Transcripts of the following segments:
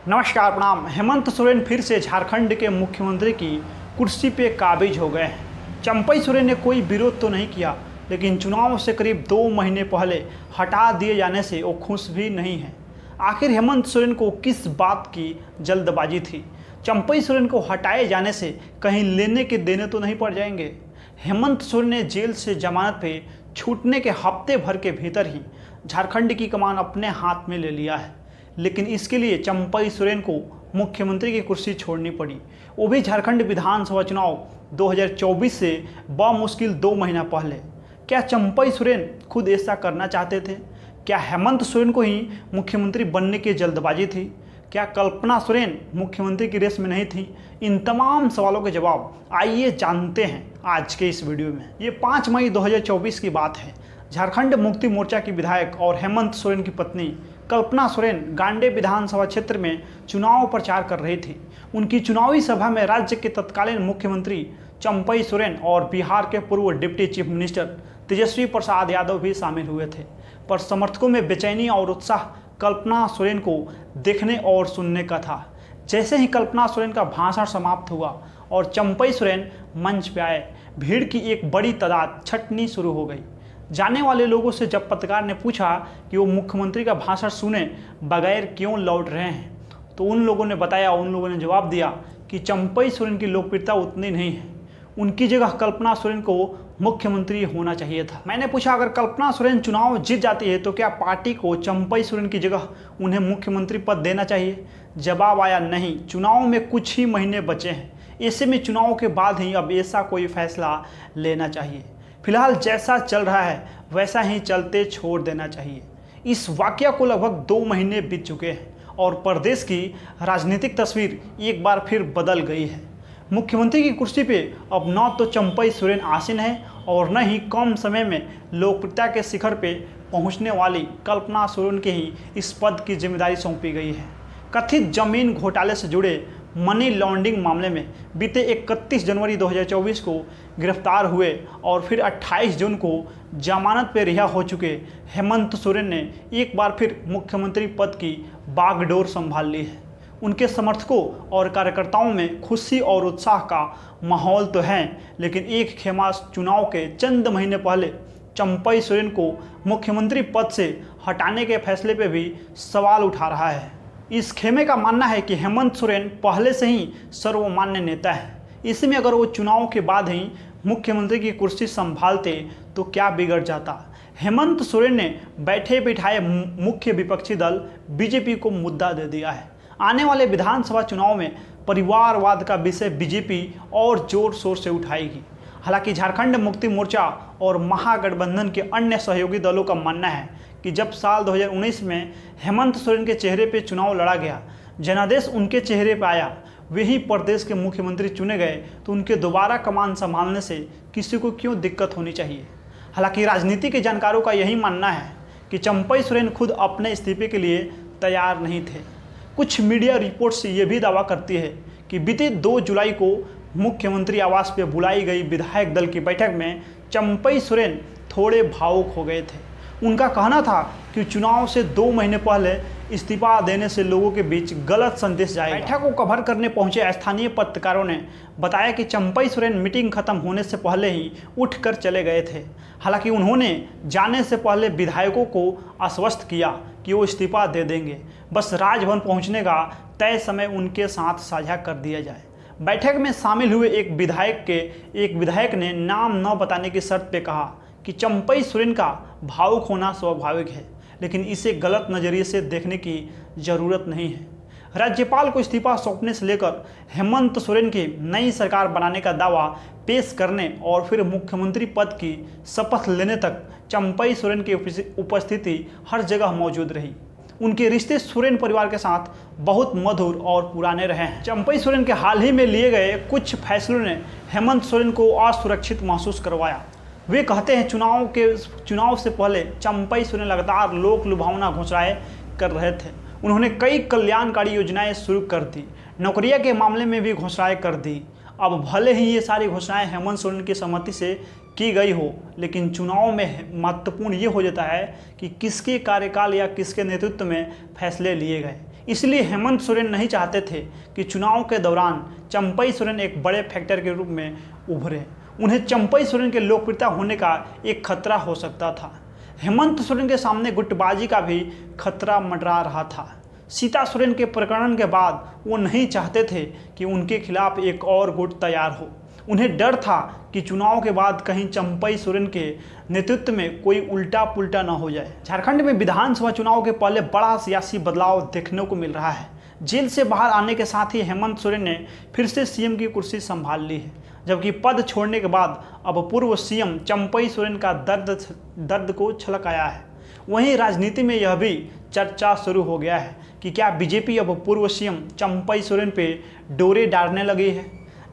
नमस्कार प्रणाम। हेमंत सोरेन फिर से झारखंड के मुख्यमंत्री की कुर्सी पे काबिज हो गए हैं। चंपई सोरेन ने कोई विरोध तो नहीं किया, लेकिन चुनाव से करीब 2 महीने पहले हटा दिए जाने से वो खुश भी नहीं है। आखिर हेमंत सोरेन को किस बात की जल्दबाजी थी? चंपई सोरेन को हटाए जाने से कहीं लेने के देने तो नहीं पड़ जाएंगे? हेमंत सोरेन ने जेल से जमानत पे छूटने के हफ्ते भर के भीतर ही झारखंड की कमान अपने हाथ में ले लिया है, लेकिन इसके लिए चंपई सोरेन को मुख्यमंत्री की कुर्सी छोड़नी पड़ी, वो भी झारखंड विधानसभा चुनाव 2024 से बमुश्किल 2 महीना पहले। क्या चंपई सोरेन खुद ऐसा करना चाहते थे? क्या हेमंत सोरेन को ही मुख्यमंत्री बनने की जल्दबाजी थी? क्या कल्पना सोरेन मुख्यमंत्री की रेस में नहीं थी? इन तमाम सवालों के जवाब आइए जानते हैं आज के इस वीडियो में। ये 5 मई 2024 की बात है। झारखंड मुक्ति मोर्चा की विधायक और हेमंत सोरेन की पत्नी कल्पना सोरेन गांडे विधानसभा क्षेत्र में चुनाव प्रचार कर रही थी। उनकी चुनावी सभा में राज्य के तत्कालीन मुख्यमंत्री चंपई सोरेन और बिहार के पूर्व deputy chief minister Tejashwi Prasad Yadav भी शामिल हुए थे। पर समर्थकों में बेचैनी और उत्साह कल्पना सोरेन को देखने और सुनने का था। जैसे ही कल्पना सोरेन का भाषण समाप्त हुआ और चंपई सोरेन मंच पे आए, भीड़ की एक बड़ी तादाद छटनी शुरू हो गई। जाने वाले लोगों से जब पत्रकार ने पूछा कि वो मुख्यमंत्री का भाषण सुने बगैर क्यों लौट रहे हैं, तो उन लोगों ने जवाब दिया कि चंपई सोरेन की लोकप्रियता उतनी नहीं है, उनकी जगह कल्पना सोरेन को मुख्यमंत्री होना चाहिए था। मैंने पूछा, अगर कल्पना सोरेन चुनाव जीत जाती है तो क्या पार्टी को चंपई सोरेन की जगह उन्हें मुख्यमंत्री पद देना चाहिए? जवाब आया, नहीं, चुनाव में कुछ ही महीने बचे हैं, ऐसे में चुनाव के बाद ही अब ऐसा कोई फैसला लेना चाहिए। फिलहाल जैसा चल रहा है वैसा ही चलते छोड़ देना चाहिए। इस वाकया को लगभग 2 महीने बीत चुके हैं और प्रदेश की राजनीतिक तस्वीर एक बार फिर बदल गई है। मुख्यमंत्री की कुर्सी पे अब न तो चंपई सोरेन आसीन है और न ही कम समय में लोकप्रियता के शिखर पे पहुंचने वाली कल्पना सोरेन के ही इस पद की जिम्मेदारी सौंपी गई है। कथित जमीन घोटाले से जुड़े मनी लॉन्ड्रिंग मामले में बीते 31 जनवरी 2024 को गिरफ्तार हुए और फिर 28 जून को जमानत पर रिहा हो चुके हेमंत सोरेन ने एक बार फिर मुख्यमंत्री पद की बागडोर संभाल ली है। उनके समर्थकों और कार्यकर्ताओं में खुशी और उत्साह का माहौल तो है, लेकिन एक खेमा चुनाव के चंद महीने पहले चंपई सोरेन को मुख्यमंत्री पद से हटाने के फैसले पर भी सवाल उठा रहा है। इस खेमे का मानना है कि हेमंत सोरेन पहले से ही सर्वमान्य नेता है, इसमें अगर वो चुनाव के बाद ही मुख्यमंत्री की कुर्सी संभालते तो क्या बिगड़ जाता। हेमंत सोरेन ने बैठे बिठाए मुख्य विपक्षी दल बीजेपी को मुद्दा दे दिया है। आने वाले विधानसभा चुनाव में परिवारवाद का विषय बीजेपी और जोर शोर से उठाएगी। हालांकि झारखंड मुक्ति मोर्चा और महागठबंधन के अन्य सहयोगी दलों का मानना है कि जब साल 2019 में हेमंत सोरेन के चेहरे पे चुनाव लड़ा गया, जनादेश उनके चेहरे पे आया, वही प्रदेश के मुख्यमंत्री चुने गए, तो उनके दोबारा कमान संभालने से किसी को क्यों दिक्कत होनी चाहिए। हालांकि राजनीति के जानकारों का यही मानना है कि चंपई सोरेन खुद अपने इस्तीफे के लिए तैयार नहीं थे। कुछ मीडिया रिपोर्ट्स ये भी दावा करती है कि बीते 2 जुलाई को मुख्यमंत्री आवास पर बुलाई गई विधायक दल की बैठक में चंपई सोरेन थोड़े भावुक हो गए थे। उनका कहना था कि चुनाव से 2 महीने पहले इस्तीफा देने से लोगों के बीच गलत संदेश जाएगा। बैठक को कवर करने पहुंचे स्थानीय पत्रकारों ने बताया कि चंपई सोरेन मीटिंग खत्म होने से पहले ही उठकर चले गए थे। हालांकि उन्होंने जाने से पहले विधायकों को आश्वस्त किया कि वो इस्तीफा दे देंगे, बस राजभवन पहुँचने का तय समय उनके साथ साझा कर दिया जाए। बैठक में शामिल हुए एक विधायक ने नाम न बताने की शर्त पे कहा कि चंपई सोरेन का भावुक होना स्वाभाविक है, लेकिन इसे गलत नज़रिए से देखने की ज़रूरत नहीं है। राज्यपाल को इस्तीफा सौंपने से लेकर हेमंत सोरेन की नई सरकार बनाने का दावा पेश करने और फिर मुख्यमंत्री पद की शपथ लेने तक चंपई सोरेन की उपस्थिति हर जगह मौजूद रही। उनके रिश्ते सोरेन परिवार के साथ बहुत मधुर और पुराने रहे हैं। चंपई सोरेन के हाल ही में लिए गए कुछ फैसलों ने हेमंत सोरेन को असुरक्षित महसूस करवाया। वे कहते हैं चुनाव से पहले चंपई सोरेन लगातार लोक लुभावना घोषणाएं कर रहे थे। उन्होंने कई कल्याणकारी योजनाएं शुरू कर दी, नौकरियां के मामले में भी घोषणाएं कर दी। अब भले ही ये सारी घोषणाएं हेमंत सोरेन की सहमति से की गई हो, लेकिन चुनाव में महत्वपूर्ण ये हो जाता है कि किसके कार्यकाल या किसके नेतृत्व में फैसले लिए गए। इसलिए हेमंत सोरेन नहीं चाहते थे कि चुनाव के दौरान चंपई सोरेन एक बड़े फैक्टर के रूप में उभरे। उन्हें चंपई सोरेन के लोकप्रियता होने का एक खतरा हो सकता था। हेमंत सोरेन के सामने गुटबाजी का भी खतरा मंडरा रहा था। सीता सोरेन के प्रकरण के बाद वो नहीं चाहते थे कि उनके खिलाफ एक और गुट तैयार हो। उन्हें डर था कि चुनाव के बाद कहीं चंपई सोरेन के नेतृत्व में कोई उल्टा पुल्टा न हो जाए। झारखंड में विधानसभा चुनाव के पहले बड़ा सियासी बदलाव देखने को मिल रहा है। जेल से बाहर आने के साथ ही हेमंत सोरेन ने फिर से सीएम की कुर्सी संभाल ली है, जबकि पद छोड़ने के बाद अब पूर्व सीएम चंपई सोरेन का दर्द को छलक आया है। वहीं राजनीति में यह भी चर्चा शुरू हो गया है कि क्या बीजेपी अब पूर्व सीएम चंपई सोरेन पे डोरे डालने लगी है।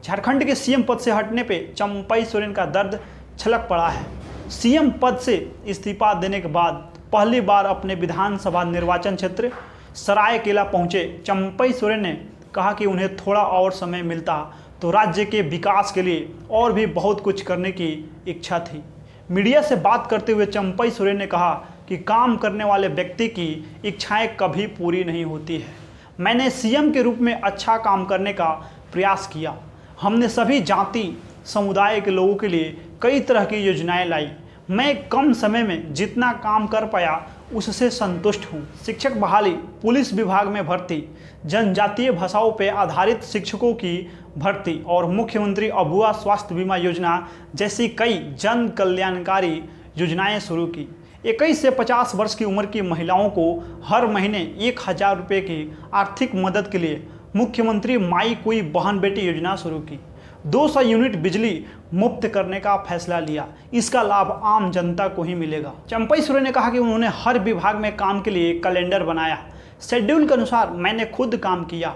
झारखंड के सीएम पद से हटने पे चंपई सोरेन का दर्द छलक पड़ा है। सीएम पद से इस्तीफा देने के बाद पहली बार अपने विधानसभा निर्वाचन क्षेत्र सरायकेला पहुंचे चंपई सोरेन ने कहा कि उन्हें थोड़ा और समय मिलता तो राज्य के विकास के लिए और भी बहुत कुछ करने की इच्छा थी। मीडिया से बात करते हुए चंपई सोरेन ने कहा कि काम करने वाले व्यक्ति की इच्छाएं कभी पूरी नहीं होती है। मैंने सीएम के रूप में अच्छा काम करने का प्रयास किया। हमने सभी जाति समुदाय के लोगों के लिए कई तरह की योजनाएं लाई। मैं कम समय में जितना काम कर पाया उससे संतुष्ट हूँ। शिक्षक बहाली, पुलिस विभाग में भर्ती, जनजातीय भाषाओं पर आधारित शिक्षकों की भर्ती और मुख्यमंत्री अबुआ स्वास्थ्य बीमा योजना जैसी कई जन कल्याणकारी योजनाएं शुरू की। 21 से 50 वर्ष की उम्र की महिलाओं को हर महीने 1000 रुपये की आर्थिक मदद के लिए मुख्यमंत्री माई कोई बहन बेटी योजना शुरू की। 200 यूनिट बिजली मुफ्त करने का फैसला लिया। इसका लाभ आम जनता को ही मिलेगा। चंपई सोरेन ने कहा कि उन्होंने हर विभाग में काम के लिए कैलेंडर बनाया। शेड्यूल के अनुसार मैंने खुद काम किया।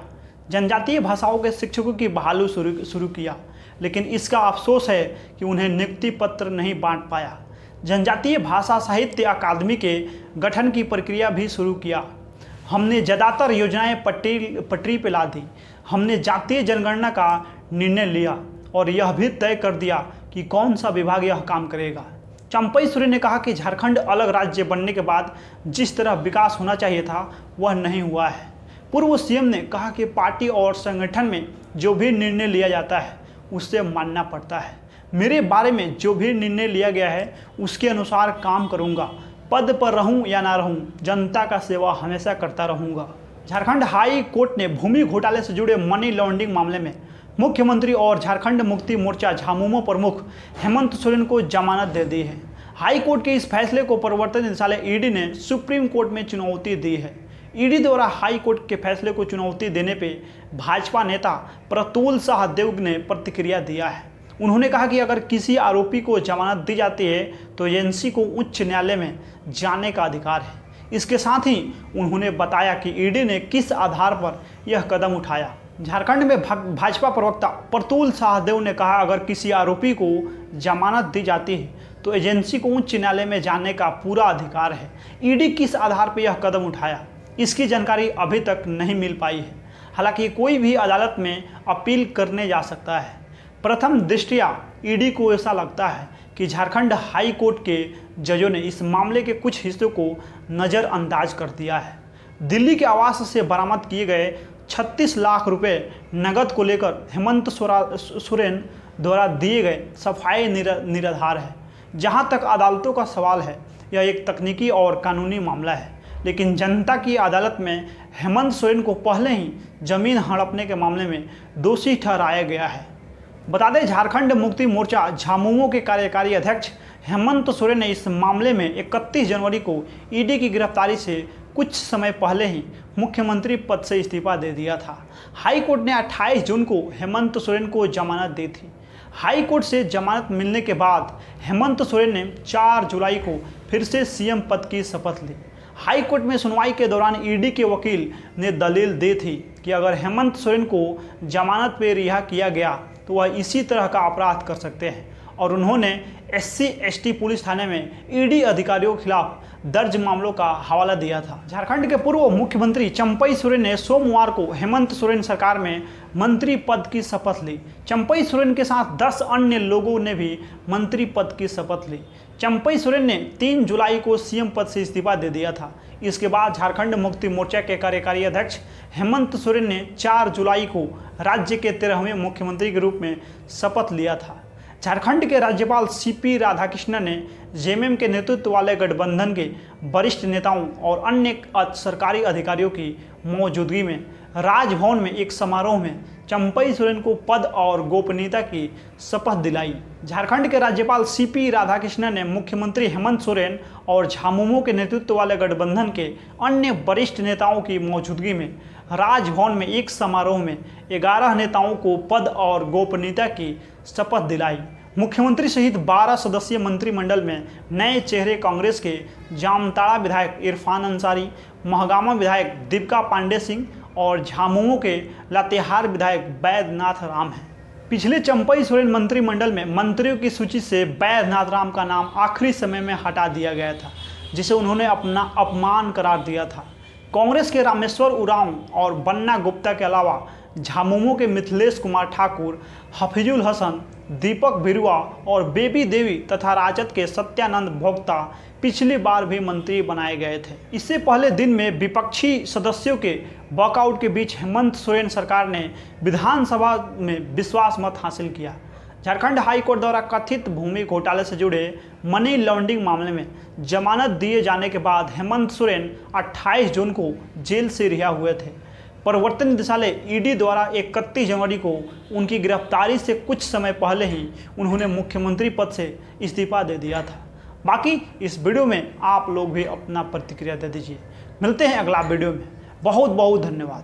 जनजातीय भाषाओं के शिक्षकों की बहाली शुरू किया, लेकिन इसका अफसोस है कि उन्हें नियुक्ति पत्र नहीं बांट पाया। जनजातीय भाषा साहित्य अकादमी के गठन की प्रक्रिया भी शुरू किया। हमने ज़्यादातर योजनाएं पटरी पर ला दी। हमने जातीय जनगणना का निर्णय लिया और यह भी तय कर दिया कि कौन सा विभाग यह काम करेगा। चंपई सोरेन ने कहा कि झारखंड अलग राज्य बनने के बाद जिस तरह विकास होना चाहिए था वह नहीं हुआ है। पूर्व सीएम ने कहा कि पार्टी और संगठन में जो भी निर्णय लिया जाता है उससे मानना पड़ता है। मेरे बारे में जो भी निर्णय लिया गया है उसके अनुसार काम करूंगा। पद पर रहूं या ना रहूं, जनता का सेवा हमेशा करता रहूंगा। झारखंड हाई कोर्ट ने भूमि घोटाले से जुड़े मनी लॉन्ड्रिंग मामले में मुख्यमंत्री और झारखंड मुक्ति मोर्चा झामुमो प्रमुख हेमंत सोरेन को जमानत दे दी है। हाई कोर्ट के इस फैसले को प्रवर्तन निदेशालय ईडी ने सुप्रीम कोर्ट में चुनौती दी है। ईडी द्वारा हाई कोर्ट के फैसले को चुनौती देने पे भाजपा नेता प्रतुल सहदेव ने प्रतिक्रिया दिया है। उन्होंने कहा कि अगर किसी आरोपी को जमानत दी जाती है तो एजेंसी को उच्च न्यायालय में जाने का अधिकार है। इसके साथ ही उन्होंने बताया कि ईडी ने किस आधार पर यह कदम उठाया। झारखंड में भाजपा प्रवक्ता प्रतुल सहदेव ने कहा, अगर किसी आरोपी को जमानत दी जाती है तो एजेंसी को उच्च न्यायालय में जाने का पूरा अधिकार है। ईडी किस आधार पर यह कदम उठाया, इसकी जानकारी अभी तक नहीं मिल पाई है। हालांकि कोई भी अदालत में अपील करने जा सकता है। प्रथम दृष्टया ईडी को ऐसा लगता है कि झारखंड हाई कोर्ट के जजों ने इस मामले के कुछ हिस्सों को नज़रअंदाज कर दिया है। दिल्ली के आवास से बरामद किए गए 36 लाख रुपए नकद को लेकर हेमंत सोरेन द्वारा दिए गए सफाई निराधार है। जहां तक अदालतों का सवाल है, यह एक तकनीकी और कानूनी मामला है, लेकिन जनता की अदालत में हेमंत सोरेन को पहले ही जमीन हड़पने के मामले में दोषी ठहराया गया है। बता दें, झारखंड मुक्ति मोर्चा झामुमो के कार्यकारी अध्यक्ष हेमंत सोरेन ने इस मामले में 31 जनवरी को ईडी की गिरफ्तारी से कुछ समय पहले ही मुख्यमंत्री पद से इस्तीफा दे दिया था। हाई कोर्ट ने 28 जून को हेमंत सोरेन को जमानत दी थी। हाई कोर्ट से जमानत मिलने के बाद हेमंत सोरेन ने 4 जुलाई को फिर से सीएम पद की शपथ ली। हाई कोर्ट में सुनवाई के दौरान ईडी के वकील ने दलील दी थी कि अगर हेमंत सोरेन को जमानत पर रिहा किया गया तो वह इसी तरह का अपराध कर सकते हैं, और उन्होंने SC/ST पुलिस थाने में ईडी अधिकारियों के खिलाफ दर्ज मामलों का हवाला दिया था। झारखंड के पूर्व मुख्यमंत्री चंपई सोरेन ने सोमवार को हेमंत सोरेन सरकार में मंत्री पद की शपथ ली। चंपई सोरेन के साथ 10 अन्य लोगों ने भी मंत्री पद की शपथ ली। चंपई सोरेन ने 3 जुलाई को सीएम पद से इस्तीफा दे दिया था। इसके बाद झारखंड मुक्ति मोर्चा के कार्यकारी अध्यक्ष हेमंत सोरेन ने 4 जुलाई को राज्य के 13वें मुख्यमंत्री के रूप में शपथ लिया था। झारखंड के राज्यपाल सीपी राधाकृष्णन ने जेएमएम के नेतृत्व वाले गठबंधन के वरिष्ठ नेताओं और अन्य सरकारी अधिकारियों की मौजूदगी में राजभवन में एक समारोह में चंपई सोरेन को पद और गोपनीयता की शपथ दिलाई। झारखंड के राज्यपाल सीपी राधाकृष्णन ने मुख्यमंत्री हेमंत सोरेन और झामुमो के नेतृत्व वाले गठबंधन के अन्य वरिष्ठ नेताओं की मौजूदगी में राजभवन में एक समारोह में 11 नेताओं को पद और गोपनीयता की शपथ दिलाई। मुख्यमंत्री सहित 12 सदस्यीय मंत्रिमंडल में नए चेहरे कांग्रेस के जामताड़ा विधायक इरफान अंसारी, महगामा विधायक दीपिका पांडे सिंह और झामुमो के लातेहार विधायक बैद्यनाथ राम हैं। पिछले चंपई सोरेन मंत्रिमंडल में मंत्रियों की सूची से बैद्यनाथ राम का नाम आखिरी समय में हटा दिया गया था, जिसे उन्होंने अपना अपमान करार दिया था। कांग्रेस के रामेश्वर उरांव और बन्ना गुप्ता के अलावा झामुमो के मिथिलेश कुमार ठाकुर, हफीजुल हसन, दीपक बिरुआ और बेबी देवी तथा राजद के सत्यानंद भोक्ता पिछली बार भी मंत्री बनाए गए थे। इससे पहले दिन में विपक्षी सदस्यों के वॉकआउट के बीच हेमंत सोरेन सरकार ने विधानसभा में विश्वास मत हासिल किया। झारखंड हाई कोर्ट द्वारा कथित भूमि घोटाले से जुड़े मनी लॉन्ड्रिंग मामले में जमानत दिए जाने के बाद हेमंत सोरेन 28 जून को जेल से रिहा हुए थे। प्रवर्तन निदेशालय ईडी द्वारा 31 जनवरी को उनकी गिरफ्तारी से कुछ समय पहले ही उन्होंने मुख्यमंत्री पद से इस्तीफा दे दिया था। बाकी इस वीडियो में आप लोग भी अपना प्रतिक्रिया दे दीजिए। मिलते हैं अगला वीडियो में। बहुत बहुत धन्यवाद।